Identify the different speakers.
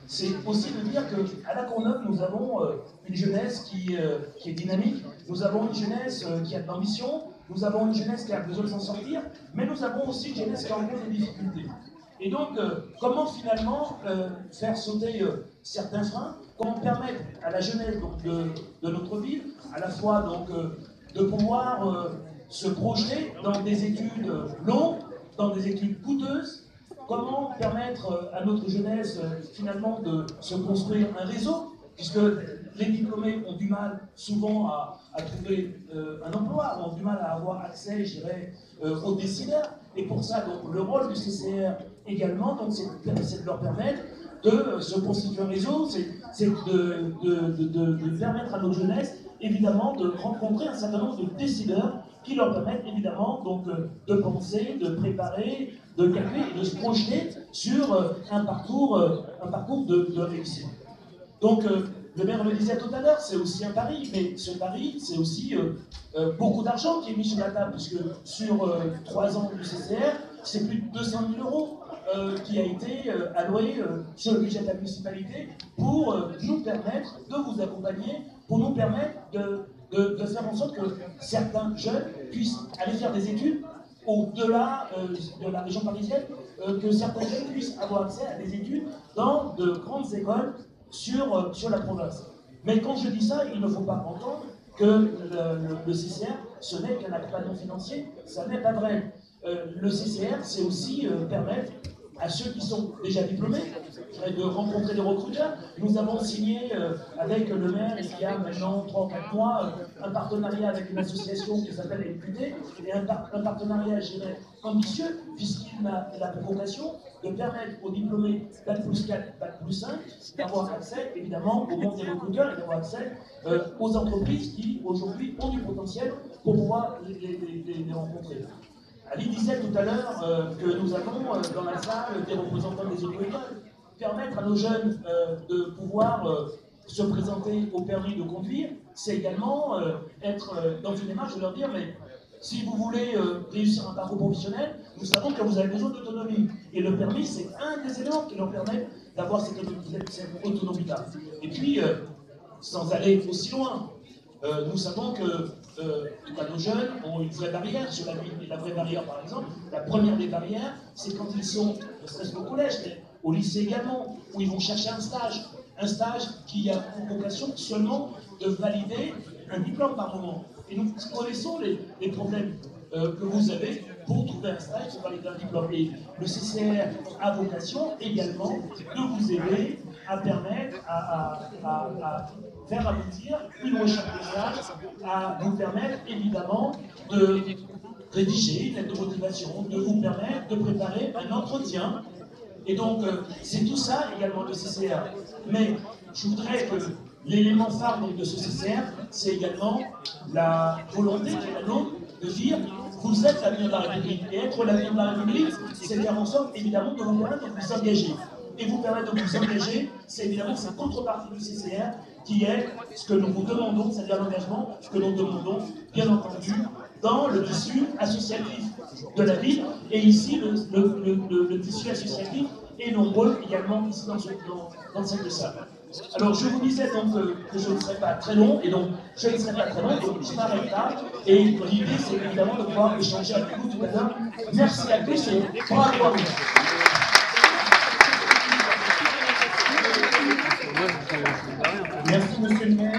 Speaker 1: c'est aussi de dire qu'à la Courneuve, nous avons une jeunesse qui est dynamique, nous avons une jeunesse qui a de l'ambition, nous avons une jeunesse qui a besoin de s'en sortir, mais nous avons aussi une jeunesse qui rencontre des difficultés. Et donc, comment finalement faire sauter certains freins, comment permettre à la jeunesse donc, de notre ville, à la fois donc, de pouvoir se projeter dans des études longues, dans des études coûteuses, comment permettre à notre jeunesse finalement de se construire un réseau, puisque les diplômés ont du mal souvent à trouver un emploi, ont du mal à avoir accès, je dirais, aux décideurs. Et pour ça, donc, le rôle du CCR également, c'est de leur permettre de se constituer un réseau, c'est de permettre à notre jeunesse, évidemment, de rencontrer un certain nombre de décideurs qui leur permettent, évidemment, donc, de penser, de préparer, de calculer et de se projeter sur un parcours de réussite. Donc, le maire le disait tout à l'heure, c'est aussi un pari, mais ce pari, c'est aussi beaucoup d'argent qui est mis sur la table, puisque sur 3 ans du CCR, c'est plus de 200 000 euros qui a été alloué sur le budget de la municipalité pour nous permettre de vous accompagner, pour nous permettre de faire en sorte que certains jeunes puissent aller faire des études au-delà de la région parisienne, que certains jeunes puissent avoir accès à des études dans de grandes écoles sur la province. Mais quand je dis ça, il ne faut pas entendre que le CCR, ce n'est qu'un accompagnement financier, ça n'est pas vrai. Le CCR, c'est aussi permettre à ceux qui sont déjà diplômés de rencontrer des recruteurs. Nous avons signé avec le maire, il y a maintenant 3 ou 4 mois, un partenariat avec une association qui s'appelle LQD, et un partenariat, je dirais, ambitieux, puisqu'il a la vocation de permettre aux diplômés Bac plus 4, Bac plus 5, d'avoir accès, évidemment, au monde des recruteurs et d'avoir accès aux entreprises qui, aujourd'hui, ont du potentiel pour pouvoir les rencontrer. Ali disait tout à l'heure que nous avons dans la salle des représentants des auto-écoles. Permettre à nos jeunes de pouvoir se présenter au permis de conduire, c'est également être dans une démarche de leur dire, mais si vous voulez réussir un parcours professionnel, nous savons que vous avez besoin d'autonomie. Et le permis, c'est un des éléments qui leur permet d'avoir cette autonomie-là. Et puis, sans aller aussi loin, nous savons que nos jeunes ont une vraie barrière sur la vie. Et la vraie barrière, par exemple, la première des barrières, c'est quand ils sont, ne serait-ce qu'au collège, mais au lycée également, où ils vont chercher un stage. Un stage qui a pour vocation seulement de valider un diplôme par moment. Et nous connaissons les problèmes que vous avez pour trouver un stage, pour valider un diplôme. Et le CCR a vocation également de vous aider à permettre, à faire aboutir une recherche de stage, à vous permettre évidemment de rédiger une lettre de motivation, de vous permettre de préparer un entretien. Et donc, c'est tout ça également le CCR. Mais je voudrais que l'élément phare donc, de ce CCR, c'est également la volonté qui est la nôtre de dire vous êtes l'avenir de la République. Et être l'avenir de la République, c'est faire en sorte évidemment de vous permettre de vous engager. Et vous permettre de vous engager, c'est évidemment cette contrepartie du CCR qui est ce que nous vous demandons, c'est-à-dire l'engagement que nous demandons, bien entendu, dans le tissu associatif de la ville. Et ici, le tissu associatif est nombreux également ici dans cette salle. Alors je vous disais donc que je ne serai pas très long, et donc je ne serai pas très long, donc je m'arrête là. Et l'idée c'est évidemment de pouvoir échanger avec vous tout à l'heure. Merci à tous et bravo à vous. Merci monsieur le maire.